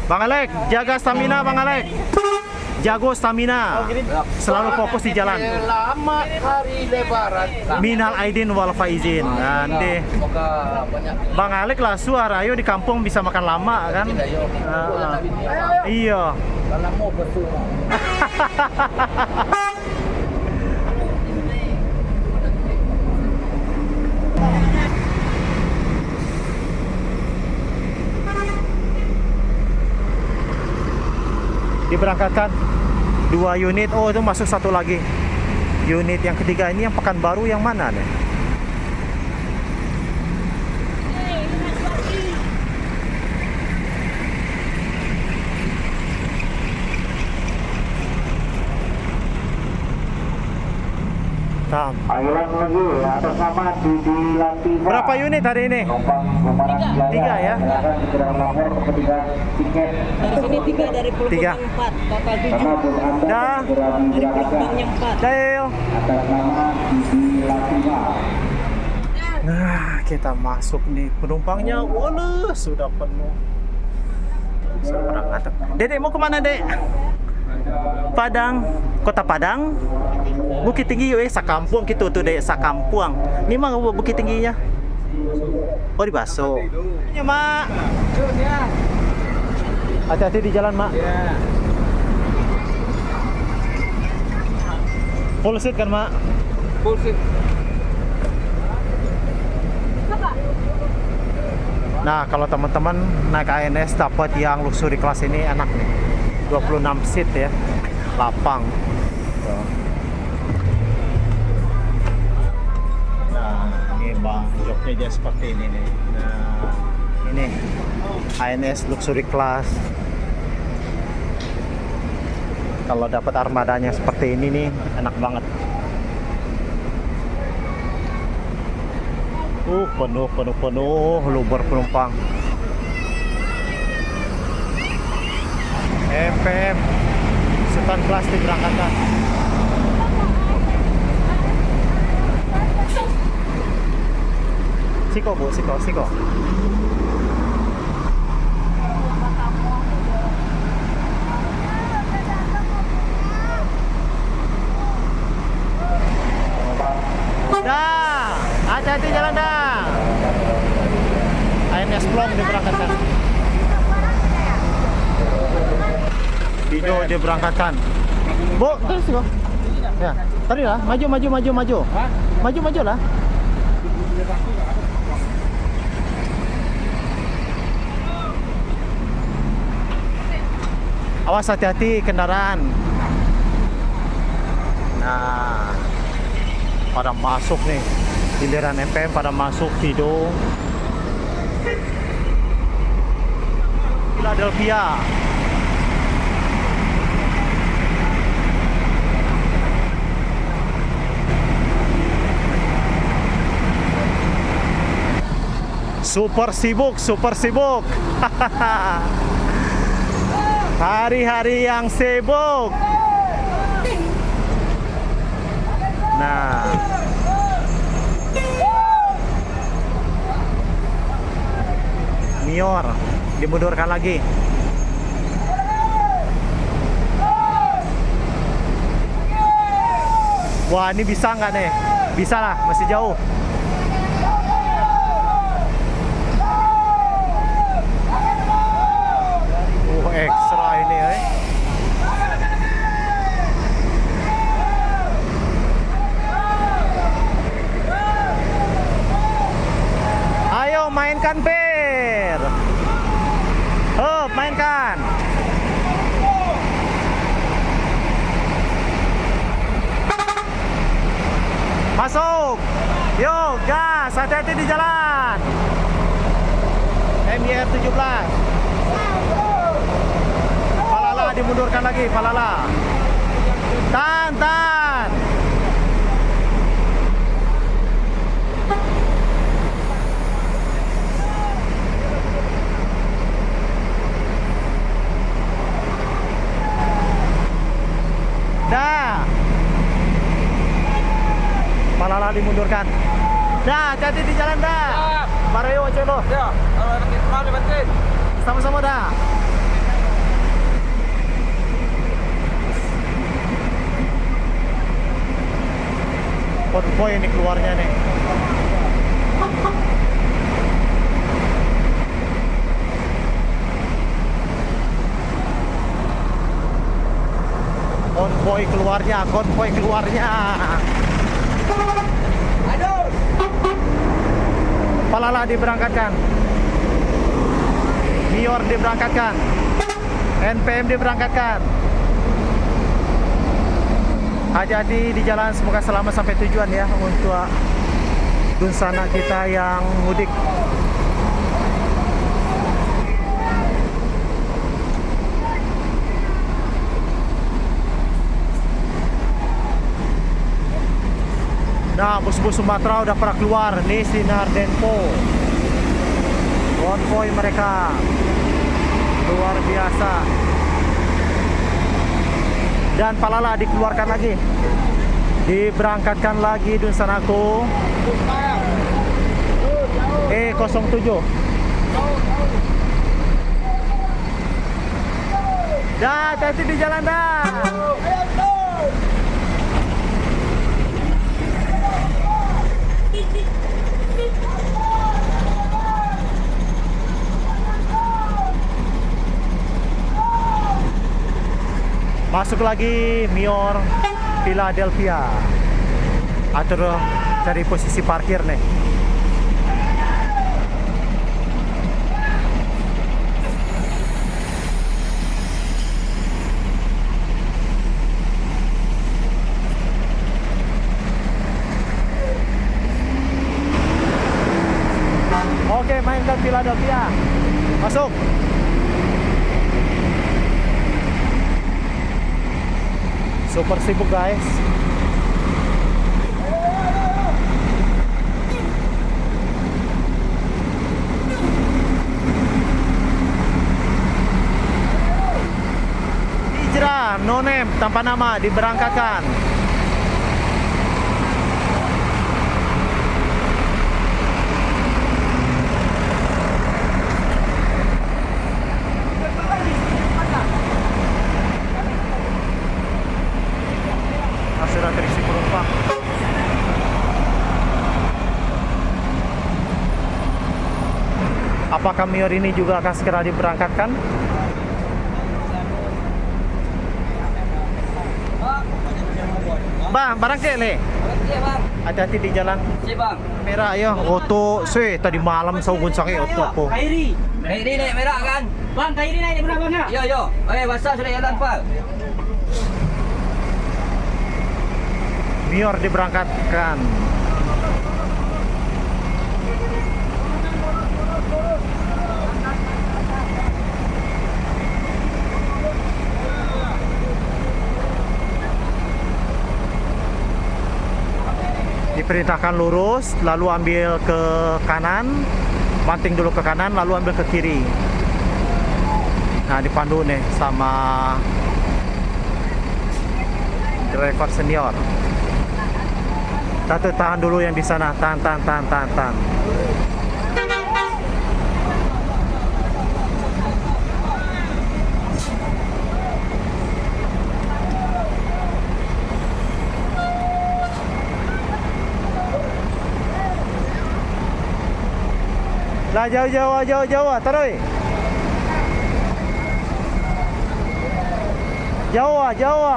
Bang Alek, jaga stamina Bang Alek. Jago stamina. Selalu fokus di jalan. Selamat hari lebaran. Minal aidin wal faizin. Nanti Semoga banyak. Bang Alek lah suara ayo di kampung bisa makan lama kan. Iya. Kalau mau betul. Diberangkatkan 2 unit. Oh itu masuk satu lagi unit yang ketiga. Ini yang Pekanbaru yang mana nih? Tam. Ulang lagi atas nama Didi Latifah. Berapa unit hari ini? Penumpang Bumaran Jaya. 3 ya? Silakan segera melapor ketika tiket. Dari sini 3, dari Pulau 3. Gebang 4, total 7. Karena bus Anda Dah. segera Dari Pulau diberangkatkan Gebangnya 4. Dayo. atas nama Didi Latifah. Nah, kita masuk nih. Penumpangnya, walah, sudah penuh. Sudah berangkat. Dedek mau kemana, Dek? Padang, Kota Padang. Bukit Tinggi yuk, sakampung gitu tuh, Dek, sakampung. Ini mah Bukit Tingginya. Oh, di Baso. Ya, Mak. Hati-hati di jalan, Mak. Full seat kan, Mak? Full seat. Nah, kalau teman-teman naik ANS dapat yang luxury kelas ini enak nih. 26 seat ya. Lapang. Nah, ini Bang, joknya dia seperti ini nih. Nah, ini ANS luxury class. Kalau dapat armadanya seperti ini nih, enak banget. Penuh, luber penumpang. MPM Sultan Kelas diberangkatkan. Siko Bu, siko. Dah, hati-hati jalan dah. ANS Plong diberangkatkan. Video diberangkatkan. Bu, terus kok. Ya, tadi lah, maju. Maju lah. Awas, hati-hati kendaraan. Nah, pada masuk nih. Giliran MPM pada masuk video. Philadelphia. Super sibuk. Hari-hari yang sibuk. Nah, Mior dimundurkan lagi. Wah, ini bisa nggak nih? Bisa lah, masih jauh. Ekstra ini ya. Ayo mainkan per. Oh, mainkan. Masuk. Yuk, gas, hati-hati di jalan. MYR 17. Palala dimundurkan lagi, Palala. Tan. Dah. Palala dimundurkan. Dah, hati-hati di jalan dah. Marayo, Celo. Ya, kalau nanti kemana bantuin? Sama-sama dah. nih keluarnya nih. Konvoy keluarnya. Aduh. Palala diberangkatkan. Mior diberangkatkan. NPM diberangkatkan. Hati-hati di jalan, semoga selamat sampai tujuan ya untuk dunsana kita yang mudik. Nah, bus-bus Sumatera udah pernah keluar nih, Sinar Denpo. Konvoy mereka luar biasa. Dan Palala dikeluarkan lagi, diberangkatkan lagi Dunsanaku E07. Dah, hati-hati di jalan dah. Masuk lagi Mior Philadelphia. Atur cari posisi parkir nih. Oke, mainkan Philadelphia. Masuk. Super sibuk guys. Hijrah, no name, tanpa nama, diberangkatkan. Sudah terisi penumpang. Apakah Mior ini juga akan segera diberangkatkan? Bang, barang kele. Hati-hati di jalan. Si bang. Merah ayo, oto. Tadi malam saugun sakit oto ko. Kairi naik merah kan? Bang, Kairi naik berapa bang ya? Yo. Basah sudah jalan pal. Mior diberangkatkan. Diperintahkan lurus, lalu ambil ke kanan, banting dulu ke kanan, lalu ambil ke kiri. Nah, dipandu nih sama driver senior. Satu, tahan dulu yang di sana, tahan. Lah jauh, taruh. Jauh.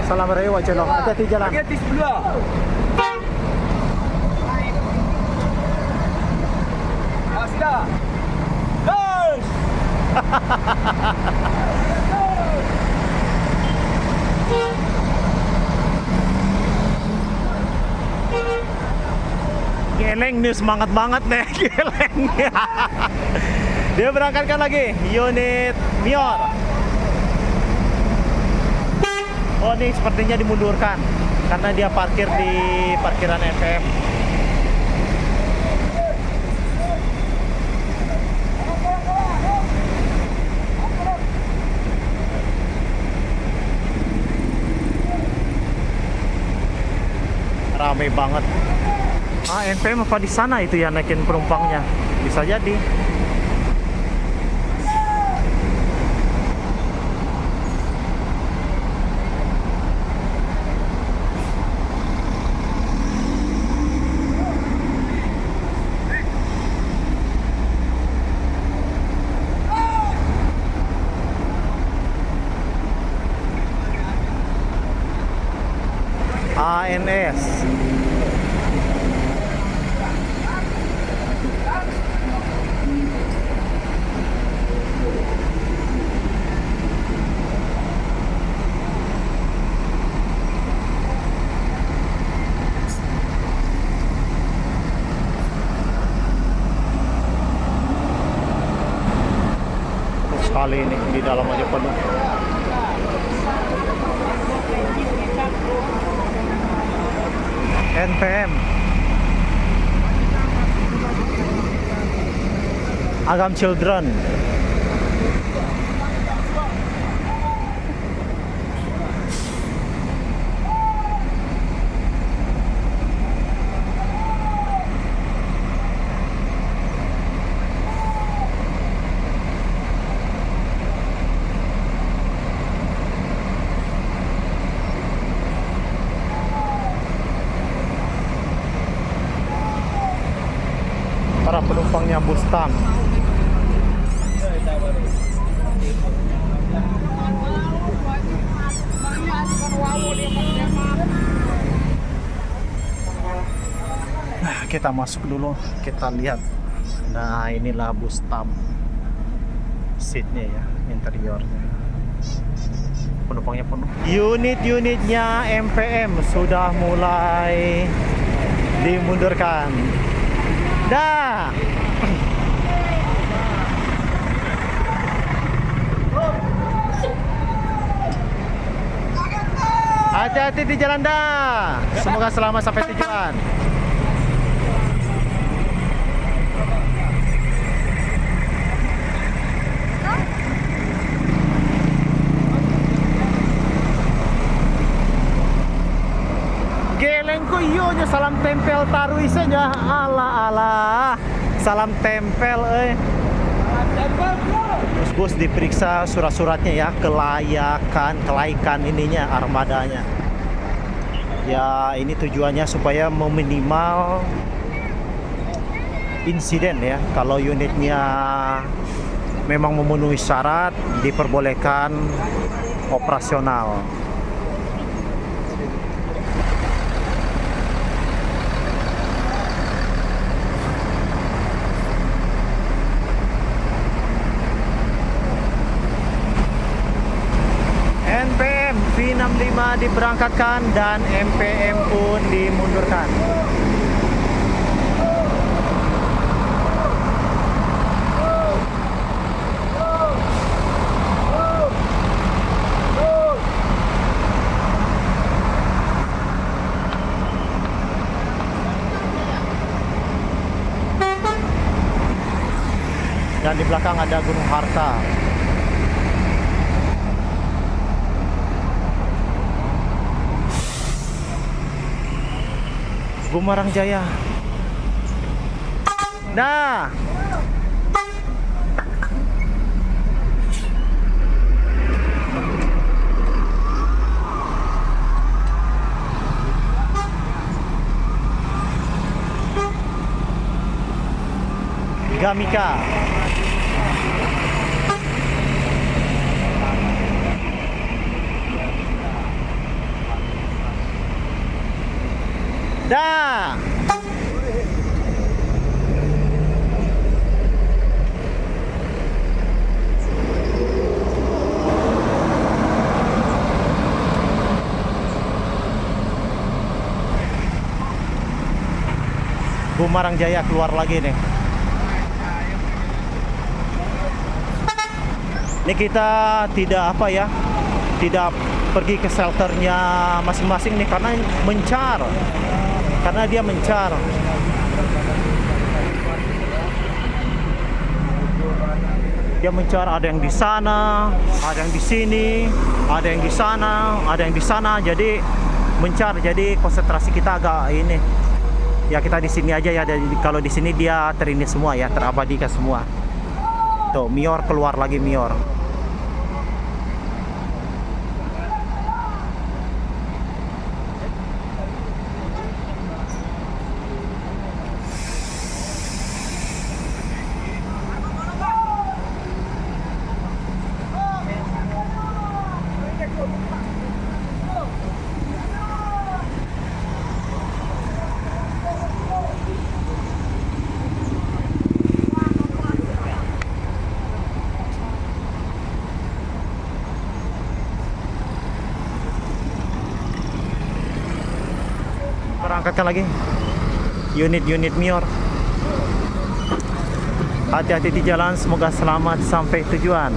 Salam raya wajalong. Hati-hati jalan. Hati-hati sebelah. Sudah. Guys. Geleng nih, semangat banget nih Geleng. Dia berangkatkan lagi unit Mior. Oh, ini sepertinya dimundurkan karena dia parkir di parkiran FM. Ramai banget. NPM apa di sana itu ya naikin penumpangnya? Bisa jadi. ANS. Sekali ini di dalam aja penuh. NPM Agam Children. Para penumpangnya Bustan. Nah, kita masuk dulu, kita lihat. Nah, inilah Bustam. Seatnya ya, interiornya. Penumpangnya penuh. Unit-unitnya MPM sudah mulai dimundurkan. Dah. Hati-hati di jalan dah. Semoga selamat sampai tujuan. Gelengku iyonya salam tempel tarui saja. Ala salam tempel Bos diperiksa surat-suratnya ya, kelaikan ininya, armadanya. Ya ini tujuannya supaya meminimal insiden ya. Kalau unitnya memang memenuhi syarat, diperbolehkan operasional. NPM V65 diberangkatkan dan MPM pun dimundurkan. Dan di belakang ada Gunung Harta. Bumarang Jaya. Nah. Gamika. Dah. Bumarang Jaya keluar lagi nih. Ini kita tidak apa ya, tidak pergi ke shelternya masing-masing nih karena mencar. Karena dia mencar. Dia mencar, ada yang di sana, ada yang di sini, ada yang di sana, ada yang di sana. Jadi mencar, jadi konsentrasi kita agak ini. Ya kita di sini aja ya. Kalau di sini dia terini semua ya, terabadikan semua. Tuh, Mior keluar lagi Mior. Berangkatkan lagi unit-unit Mior. Hati-hati di jalan, semoga selamat sampai tujuan.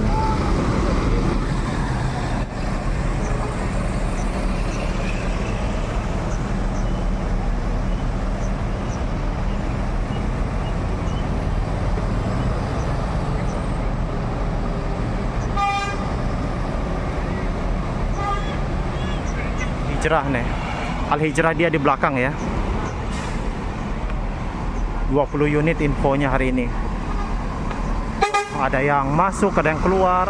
Hijrah nih, Al-Hijrah dia di belakang ya. 20 unit infonya hari ini. Ada yang masuk, ada yang keluar.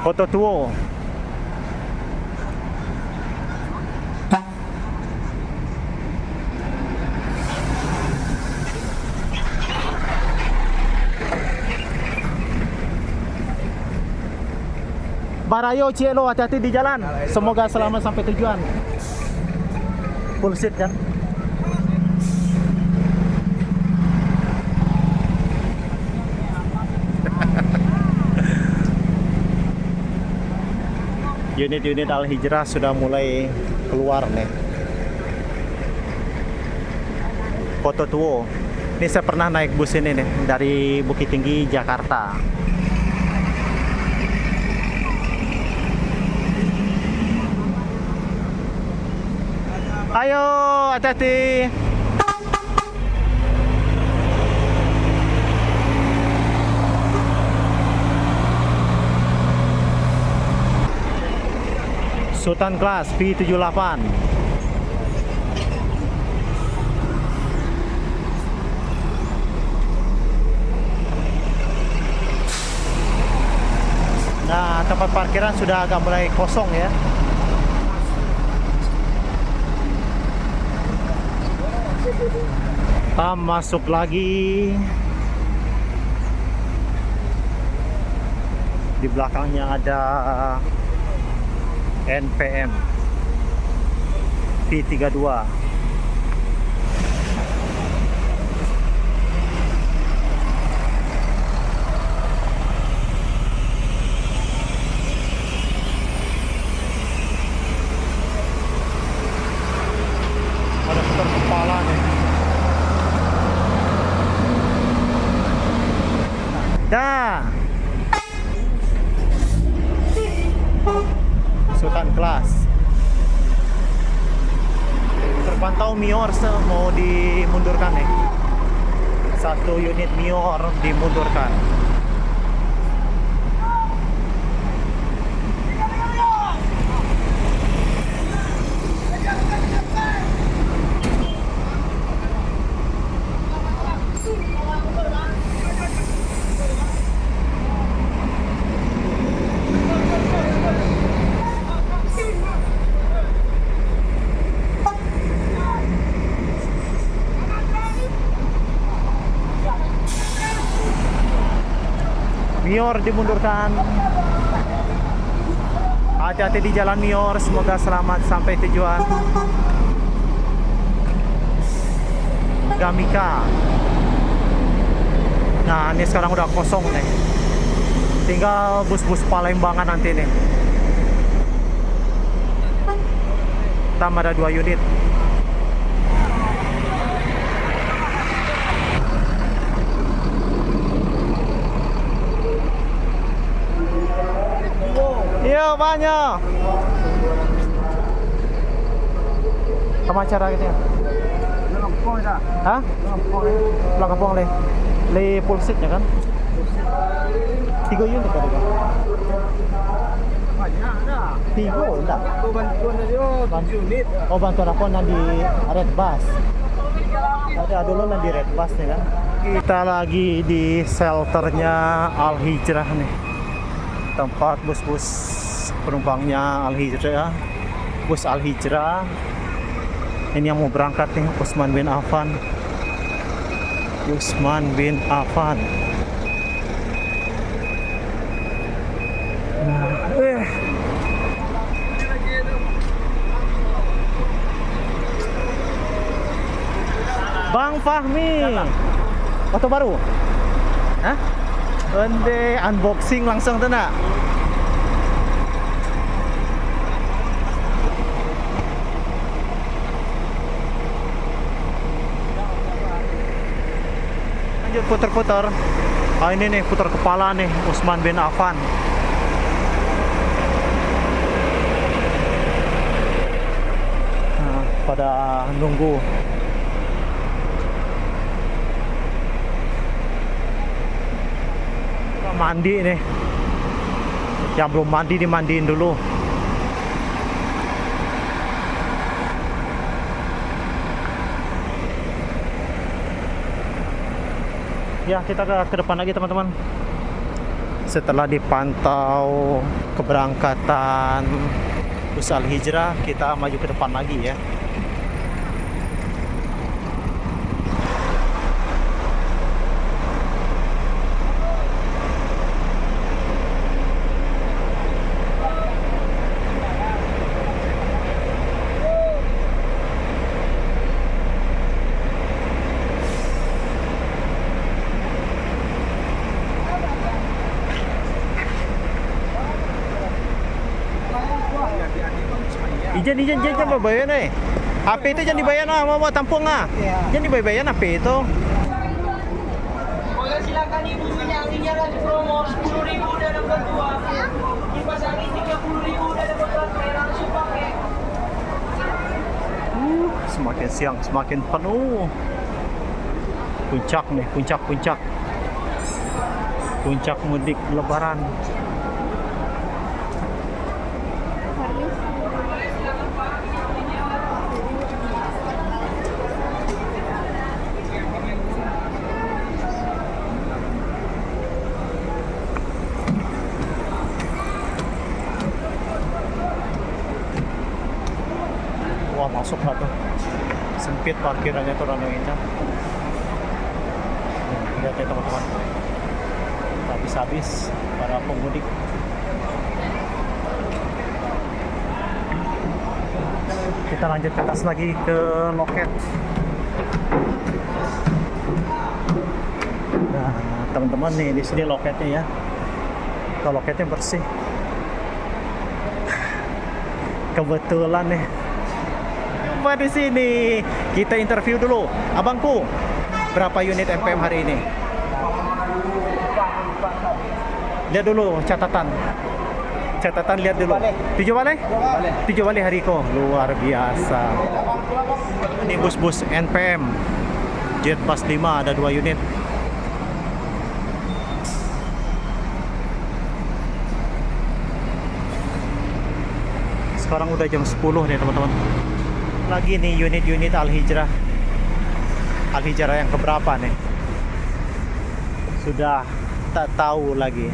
Foto tuo. Barayo Cielo, hati-hati di jalan. Semoga selamat sampai tujuan. Full seat kan? Unit-unit Al-Hijrah sudah mulai keluar nih. Foto tuo. Ini saya pernah naik bus ini nih dari Bukit Tinggi, Jakarta. Ayo, hati-hati. Sultan Class V78. Nah, tempat parkiran sudah agak mulai kosong ya. Kita masuk lagi. Di belakangnya ada NPM V32. Ada putar kepala nih. Dah. Sultan Class. Terpantau Mior mau dimundurkan nih. Satu unit Mior dimundurkan. Mior dimundurkan. Hati-hati di jalan Mior, semoga selamat sampai tujuan. Gamika. Nah, ini sekarang udah kosong nih. Tinggal bus-bus Palembangan nanti nih. Tambah ada 2 unit. Iya banyak. Sama cara gitu ya? Hah? Pulang kampung deh. Le full seatnya kan? 3 unit tadi kan? Banyak dah. 3 enggak? Bantuan tadi 7 unit. Oh bantuan aku di Red Bus. Ada dulu di Red Bus nih kan. Kita lagi di shelternya Al Hijrah nih. Tempat bus-bus penumpangnya Al Hijrah. Bus Al Hijrah. Ini yang mau berangkat nih, Utsman bin Affan. Utsman bin Affan. Nah, Bang Fahmi, foto baru? Hah? Ende unboxing langsung tuh nak? Lanjut putar-putar. Ah ini nih putar kepala nih Utsman bin Affan. Nah, pada nunggu. Mandi nih, yang belum mandi dimandiin dulu. Ya kita ke depan lagi teman-teman. Setelah dipantau keberangkatan bus Al Hijrah, kita maju ke depan lagi ya. Ijan apa bayar nih? HP itu jangan dibayar lah, mau tampung lah. Jangan dibayar HP itu. Boleh silakan ibunya anginnya lagi promo 10.000 udah dapat 2. Kipas angin 30.000 udah dapat 2 langsung pakai. Semakin siang semakin penuh. Puncak nih, puncak. Puncak mudik Lebaran. Wah masuk lah tuh, sempit parkirannya tuh Rano Indah. Lihat ya teman-teman, habis-habis para pemudik. Kita lanjut ke atas lagi ke loket. Nah teman-teman nih di sini loketnya ya. Kalau loketnya bersih. Kebetulan nih. Di sini kita interview dulu abangku, berapa unit MPM hari ini? Lihat dulu catatan lihat dulu. 7 balik hariko, luar biasa. Ini bus-bus NPM Jetbus 5 ada 2 unit. Sekarang udah jam 10 nih teman-teman. Lagi nih unit-unit Al Hijrah yang keberapa nih, sudah tak tahu lagi.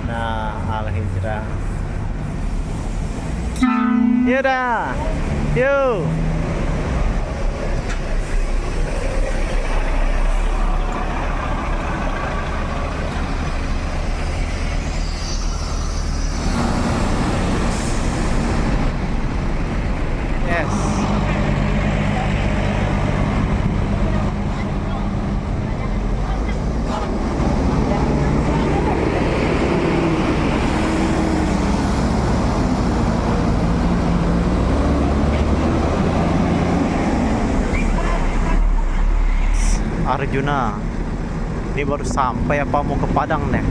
Nah Al Hijrah, yaudah yuk. Arjuna, ini baru sampai apa mau ke Padang nih?